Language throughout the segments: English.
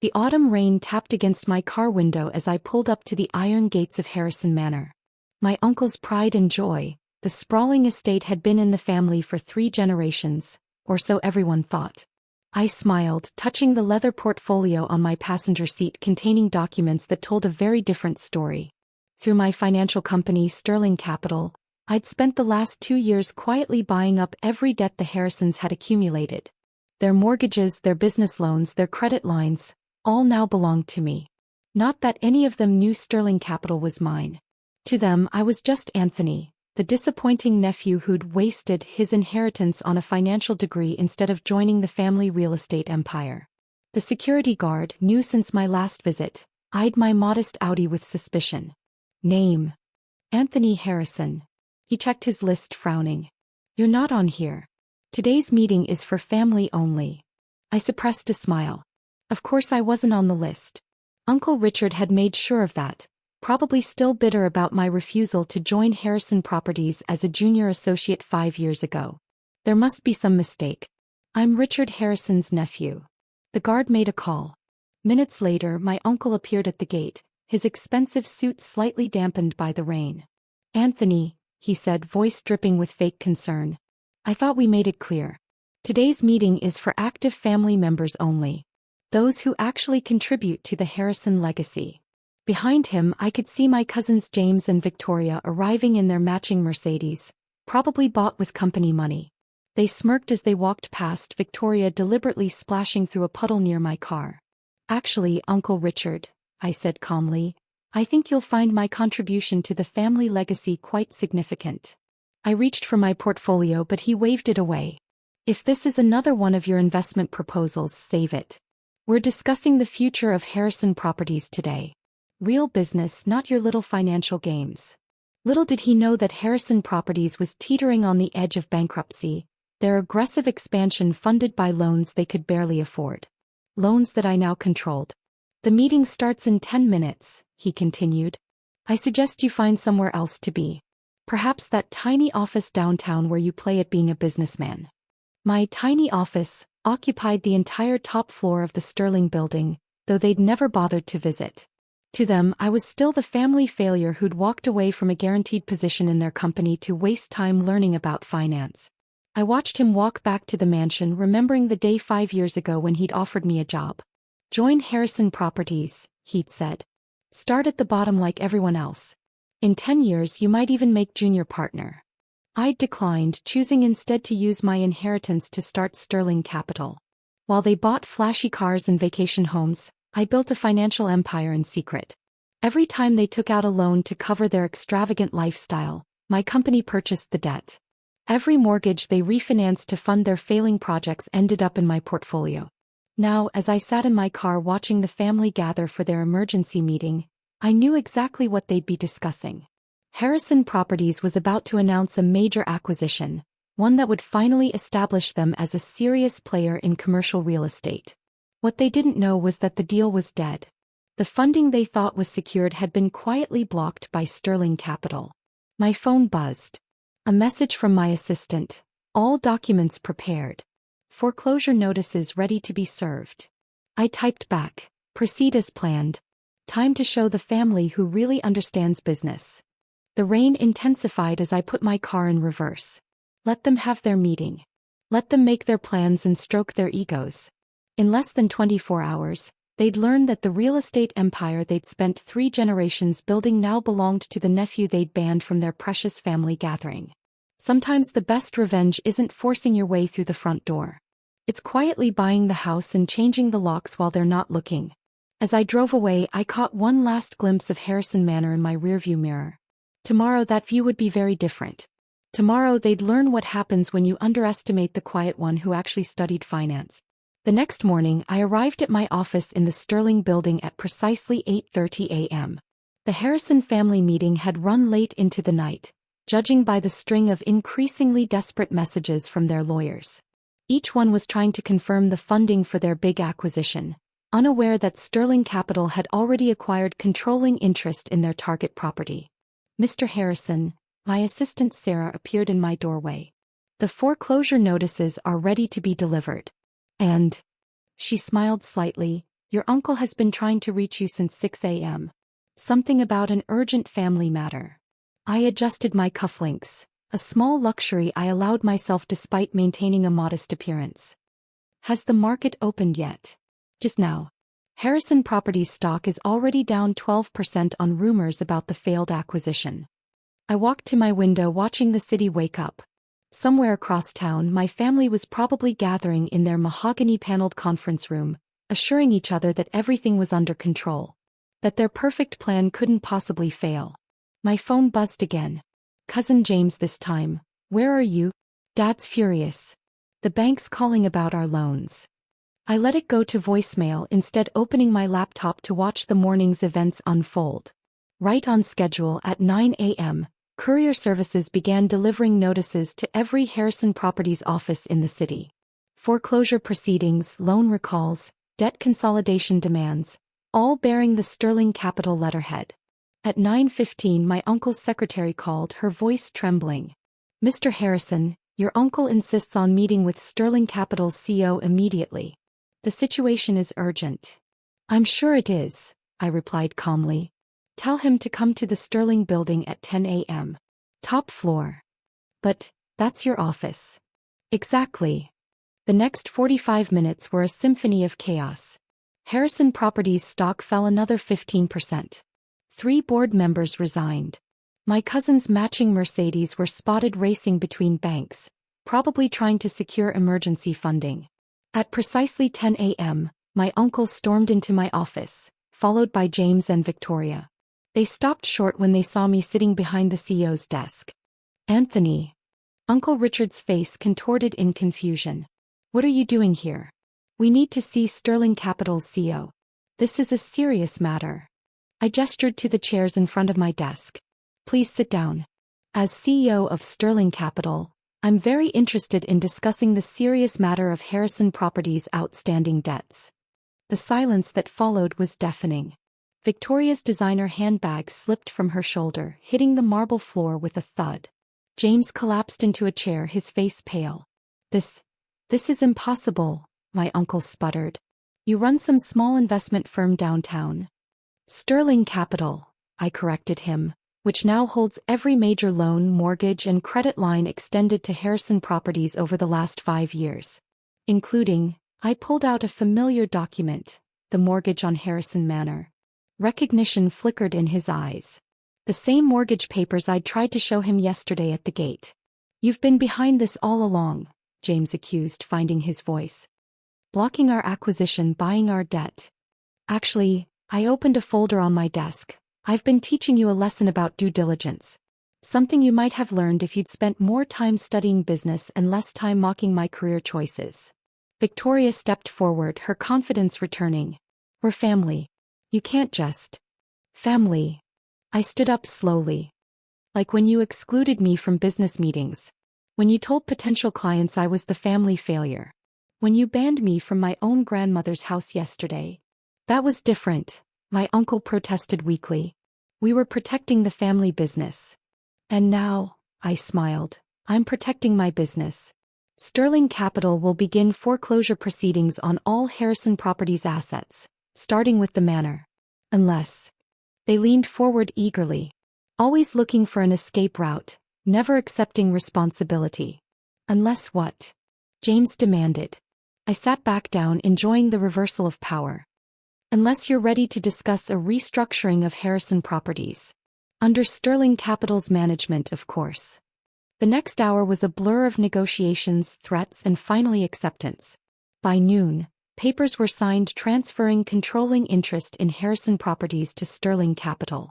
The autumn rain tapped against my car window as I pulled up to the iron gates of Harrison Manor. My uncle's pride and joy, the sprawling estate had been in the family for 3 generations, or so everyone thought. I smiled, touching the leather portfolio on my passenger seat containing documents that told a very different story. Through my financial company Sterling Capital, I'd spent the last 2 years quietly buying up every debt the Harrisons had accumulated. Their mortgages, their business loans, their credit lines, all now belonged to me. Not that any of them knew Sterling Capital was mine. To them I was just Anthony, the disappointing nephew who'd wasted his inheritance on a financial degree instead of joining the family real estate empire. The security guard knew since my last visit, eyed my modest Audi with suspicion. Name: Anthony Harrison. He checked his list, frowning. You're not on here. Today's meeting is for family only. I suppressed a smile. Of course I wasn't on the list. Uncle Richard had made sure of that, probably still bitter about my refusal to join Harrison Properties as a junior associate 5 years ago. There must be some mistake. I'm Richard Harrison's nephew. The guard made a call. Minutes later, my uncle appeared at the gate, his expensive suit slightly dampened by the rain. Anthony, he said, voice dripping with fake concern. I thought we made it clear. Today's meeting is for active family members only. Those who actually contribute to the Harrison legacy. Behind him I could see my cousins James and Victoria arriving in their matching Mercedes, probably bought with company money. They smirked as they walked past, Victoria deliberately splashing through a puddle near my car. Actually, Uncle Richard, I said calmly, I think you'll find my contribution to the family legacy quite significant. I reached for my portfolio but he waved it away. If this is another one of your investment proposals, save it. We're discussing the future of Harrison Properties today. Real business, not your little financial games. Little did he know that Harrison Properties was teetering on the edge of bankruptcy, their aggressive expansion funded by loans they could barely afford. Loans that I now controlled. The meeting starts in 10 minutes, he continued. I suggest you find somewhere else to be. Perhaps that tiny office downtown where you play at being a businessman. My tiny office occupied the entire top floor of the Sterling building, though they'd never bothered to visit. To them, I was still the family failure who'd walked away from a guaranteed position in their company to waste time learning about finance. I watched him walk back to the mansion, remembering the day 5 years ago when he'd offered me a job. Join Harrison Properties, he'd said. Start at the bottom like everyone else. In 10 years you might even make junior partner. I'd declined, choosing instead to use my inheritance to start Sterling Capital. While they bought flashy cars and vacation homes, I built a financial empire in secret. Every time they took out a loan to cover their extravagant lifestyle, my company purchased the debt. Every mortgage they refinanced to fund their failing projects ended up in my portfolio. Now, as I sat in my car watching the family gather for their emergency meeting, I knew exactly what they'd be discussing. Harrison Properties was about to announce a major acquisition, one that would finally establish them as a serious player in commercial real estate. What they didn't know was that the deal was dead. The funding they thought was secured had been quietly blocked by Sterling Capital. My phone buzzed. A message from my assistant. All documents prepared. Foreclosure notices ready to be served. I typed back. Proceed as planned. Time to show the family who really understands business. The rain intensified as I put my car in reverse. Let them have their meeting. Let them make their plans and stroke their egos. In less than 24 hours, they'd learn that the real estate empire they'd spent 3 generations building now belonged to the nephew they'd banned from their precious family gathering. Sometimes the best revenge isn't forcing your way through the front door. It's quietly buying the house and changing the locks while they're not looking. As I drove away, I caught one last glimpse of Harrison Manor in my rearview mirror. Tomorrow that view would be very different. Tomorrow they'd learn what happens when you underestimate the quiet one who actually studied finance. The next morning I arrived at my office in the Sterling building at precisely 8:30 a.m. The Harrison family meeting had run late into the night, judging by the string of increasingly desperate messages from their lawyers. Each one was trying to confirm the funding for their big acquisition, unaware that Sterling Capital had already acquired controlling interest in their target property. Mr. Harrison, my assistant Sarah appeared in my doorway. The foreclosure notices are ready to be delivered. And she smiled slightly, Your uncle has been trying to reach you since 6 a.m. Something about an urgent family matter. I adjusted my cufflinks, a small luxury I allowed myself despite maintaining a modest appearance. Has the market opened yet? Just now. Harrison Properties stock is already down 12% on rumors about the failed acquisition. I walked to my window watching the city wake up. Somewhere across town, my family was probably gathering in their mahogany-paneled conference room, assuring each other that everything was under control, that their perfect plan couldn't possibly fail. My phone buzzed again. Cousin James this time. Where are you? Dad's furious. The bank's calling about our loans. I let it go to voicemail, instead opening my laptop to watch the morning's events unfold. Right on schedule at 9 a.m., courier services began delivering notices to every Harrison Properties office in the city. Foreclosure proceedings, loan recalls, debt consolidation demands, all bearing the Sterling Capital letterhead. At 9:15 my uncle's secretary called, her voice trembling. Mr. Harrison, your uncle insists on meeting with Sterling Capital's CEO immediately. The situation is urgent. I'm sure it is, I replied calmly. Tell him to come to the Sterling building at 10 a.m. Top floor. But, that's your office. Exactly. The next 45 minutes were a symphony of chaos. Harrison Properties stock fell another 15%. 3 board members resigned. My cousin's matching Mercedes were spotted racing between banks, probably trying to secure emergency funding. At precisely 10 a.m., my uncle stormed into my office, followed by James and Victoria. They stopped short when they saw me sitting behind the CEO's desk. Anthony. Uncle Richard's face contorted in confusion. What are you doing here? We need to see Sterling Capital's CEO. This is a serious matter. I gestured to the chairs in front of my desk. Please sit down. As CEO of Sterling Capital, I'm very interested in discussing the serious matter of Harrison Properties' outstanding debts. The silence that followed was deafening. Victoria's designer handbag slipped from her shoulder, hitting the marble floor with a thud. James collapsed into a chair, his face pale. This is impossible, my uncle sputtered. You run some small investment firm downtown. Sterling Capital, I corrected him, which now holds every major loan, mortgage and credit line extended to Harrison Properties over the last 5 years. Including, I pulled out a familiar document, the mortgage on Harrison Manor. Recognition flickered in his eyes. The same mortgage papers I'd tried to show him yesterday at the gate. You've been behind this all along, James accused, finding his voice. Blocking our acquisition, buying our debt. Actually, I opened a folder on my desk. I've been teaching you a lesson about due diligence. Something you might have learned if you'd spent more time studying business and less time mocking my career choices. Victoria stepped forward, her confidence returning. We're family. You can't just. Family. I stood up slowly. Like when you excluded me from business meetings. When you told potential clients I was the family failure. When you banned me from my own grandmother's house yesterday. That was different, my uncle protested weakly. We were protecting the family business. And now, I smiled, I'm protecting my business. Sterling Capital will begin foreclosure proceedings on all Harrison Properties assets, starting with the manor. Unless. They leaned forward eagerly. Always looking for an escape route, never accepting responsibility. Unless what? James demanded. I sat back down, enjoying the reversal of power. Unless you're ready to discuss a restructuring of Harrison Properties. Under Sterling Capital's management, of course. The next hour was a blur of negotiations, threats, and finally acceptance. By noon, papers were signed transferring controlling interest in Harrison Properties to Sterling Capital.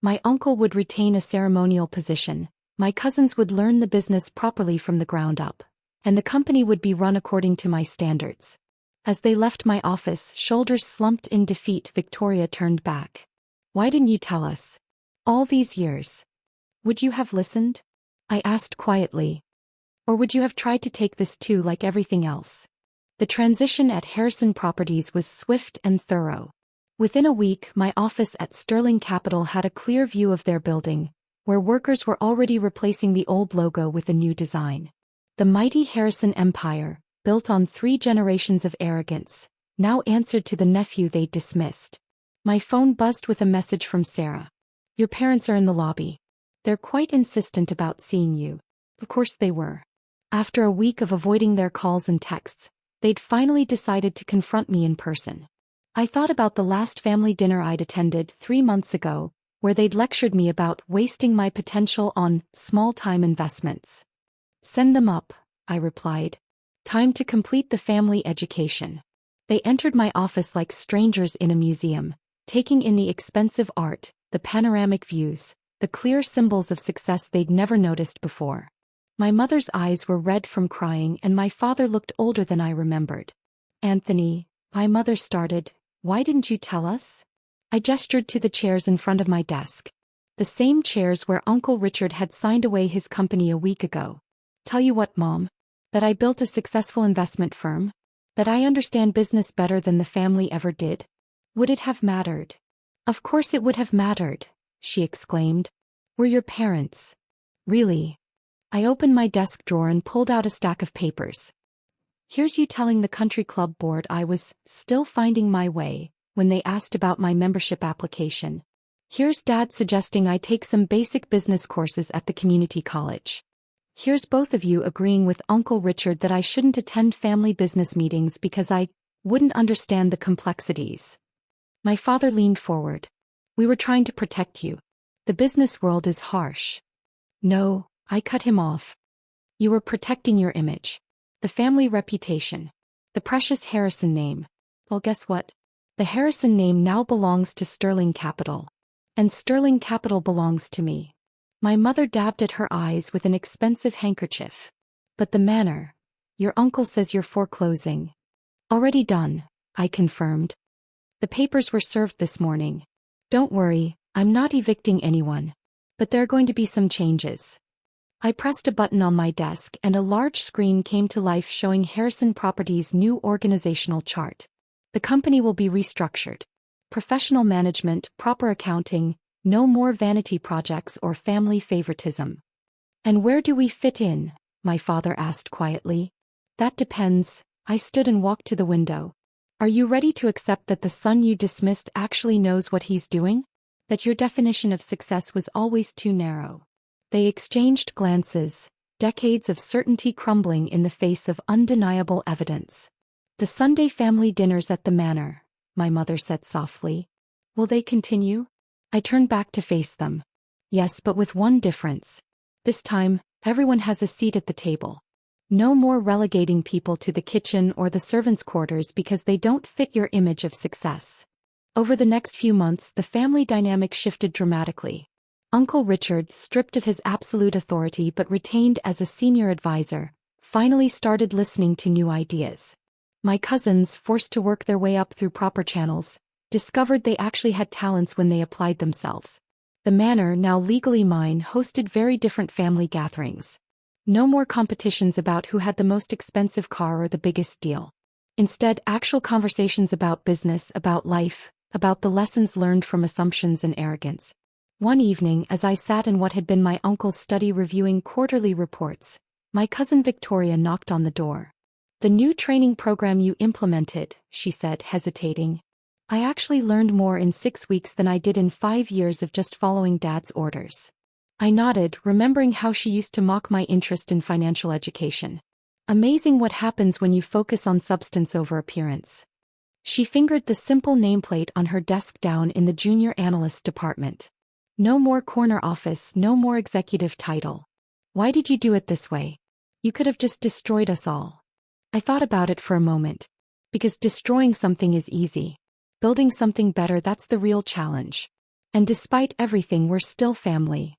My uncle would retain a ceremonial position, my cousins would learn the business properly from the ground up, and the company would be run according to my standards. As they left my office, shoulders slumped in defeat, Victoria turned back. Why didn't you tell us? All these years. Would you have listened? I asked quietly. Or would you have tried to take this too like everything else? The transition at Harrison Properties was swift and thorough. Within a week, my office at Sterling Capital had a clear view of their building, where workers were already replacing the old logo with a new design. The mighty Harrison Empire, built on 3 generations of arrogance, now answered to the nephew they'd dismissed. My phone buzzed with a message from Sarah. Your parents are in the lobby. They're quite insistent about seeing you. Of course they were. After a week of avoiding their calls and texts, they'd finally decided to confront me in person. I thought about the last family dinner I'd attended 3 months ago, where they'd lectured me about wasting my potential on small-time investments. Send them up, I replied. Time to complete the family education. They entered my office like strangers in a museum, taking in the expensive art, the panoramic views, the clear symbols of success they'd never noticed before. My mother's eyes were red from crying and my father looked older than I remembered. Anthony, my mother started, why didn't you tell us? I gestured to the chairs in front of my desk. The same chairs where Uncle Richard had signed away his company a week ago. Tell you what, Mom? That I built a successful investment firm? That I understand business better than the family ever did? Would it have mattered? Of course it would have mattered, she exclaimed. We're your parents. Really? I opened my desk drawer and pulled out a stack of papers. Here's you telling the country club board I was still finding my way when they asked about my membership application. Here's Dad suggesting I take some basic business courses at the community college. Here's both of you agreeing with Uncle Richard that I shouldn't attend family business meetings because I wouldn't understand the complexities. My father leaned forward. We were trying to protect you. The business world is harsh. No, I cut him off. You were protecting your image. The family reputation. The precious Harrison name. Well, guess what? The Harrison name now belongs to Sterling Capital. And Sterling Capital belongs to me. My mother dabbed at her eyes with an expensive handkerchief. But the manor. Your uncle says you're foreclosing. Already done, I confirmed. The papers were served this morning. Don't worry, I'm not evicting anyone. But there are going to be some changes. I pressed a button on my desk and a large screen came to life showing Harrison Properties' new organizational chart. The company will be restructured. Professional management, proper accounting, no more vanity projects or family favoritism. And where do we fit in? My father asked quietly. That depends. I stood and walked to the window. Are you ready to accept that the son you dismissed actually knows what he's doing? That your definition of success was always too narrow? They exchanged glances, decades of certainty crumbling in the face of undeniable evidence. The Sunday family dinners at the manor, my mother said softly. Will they continue? I turned back to face them. Yes, but with one difference. This time, everyone has a seat at the table. No more relegating people to the kitchen or the servants' quarters because they don't fit your image of success. Over the next few months, the family dynamic shifted dramatically. Uncle Richard, stripped of his absolute authority but retained as a senior advisor, finally started listening to new ideas. My cousins, forced to work their way up through proper channels, discovered they actually had talents when they applied themselves. The manor, now legally mine, hosted very different family gatherings. No more competitions about who had the most expensive car or the biggest deal. Instead, actual conversations about business, about life, about the lessons learned from assumptions and arrogance. One evening, as I sat in what had been my uncle's study reviewing quarterly reports, my cousin Victoria knocked on the door. The new training program you implemented, she said, hesitating. I actually learned more in 6 weeks than I did in 5 years of just following Dad's orders. I nodded, remembering how she used to mock my interest in financial education. Amazing what happens when you focus on substance over appearance. She fingered the simple nameplate on her desk down in the junior analyst department. No more corner office, no more executive title. Why did you do it this way? You could have just destroyed us all. I thought about it for a moment. Because destroying something is easy. Building something better, that's the real challenge. And despite everything, we're still family.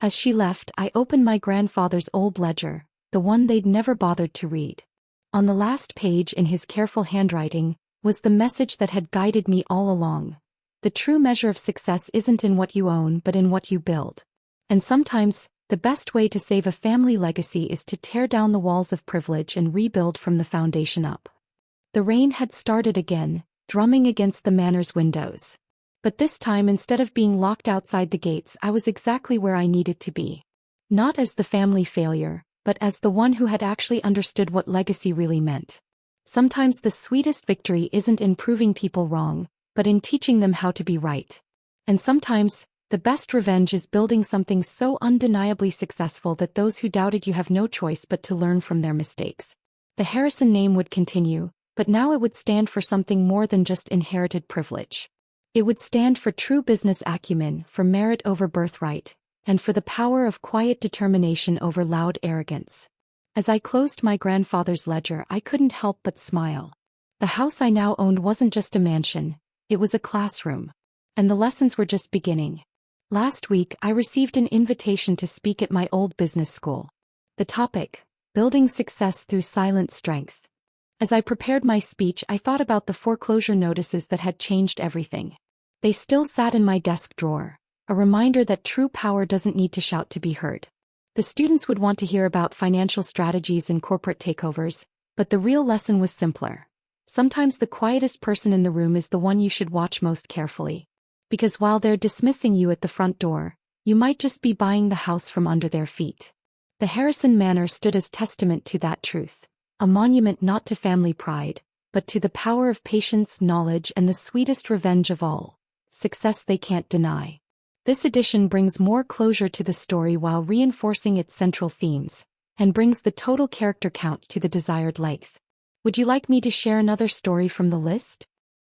As she left, I opened my grandfather's old ledger, the one they'd never bothered to read. On the last page, in his careful handwriting, was the message that had guided me all along. The true measure of success isn't in what you own but in what you build. And sometimes, the best way to save a family legacy is to tear down the walls of privilege and rebuild from the foundation up. The rain had started again, drumming against the manor's windows. But this time, instead of being locked outside the gates, I was exactly where I needed to be. Not as the family failure, but as the one who had actually understood what legacy really meant. Sometimes the sweetest victory isn't in proving people wrong, but in teaching them how to be right. And sometimes, the best revenge is building something so undeniably successful that those who doubted you have no choice but to learn from their mistakes. The Harrison name would continue, but now it would stand for something more than just inherited privilege. It would stand for true business acumen, for merit over birthright, and for the power of quiet determination over loud arrogance. As I closed my grandfather's ledger, I couldn't help but smile. The house I now owned wasn't just a mansion, it was a classroom. And the lessons were just beginning. Last week, I received an invitation to speak at my old business school. The topic: building success through silent strength. As I prepared my speech, I thought about the foreclosure notices that had changed everything. They still sat in my desk drawer, a reminder that true power doesn't need to shout to be heard. The students would want to hear about financial strategies and corporate takeovers, but the real lesson was simpler. Sometimes the quietest person in the room is the one you should watch most carefully. Because while they're dismissing you at the front door, you might just be buying the house from under their feet. The Harrison Manor stood as testament to that truth, a monument not to family pride, but to the power of patience, knowledge, and the sweetest revenge of all: success they can't deny. This edition brings more closure to the story while reinforcing its central themes, and brings the total character count to the desired length. Would you like me to share another story from the list?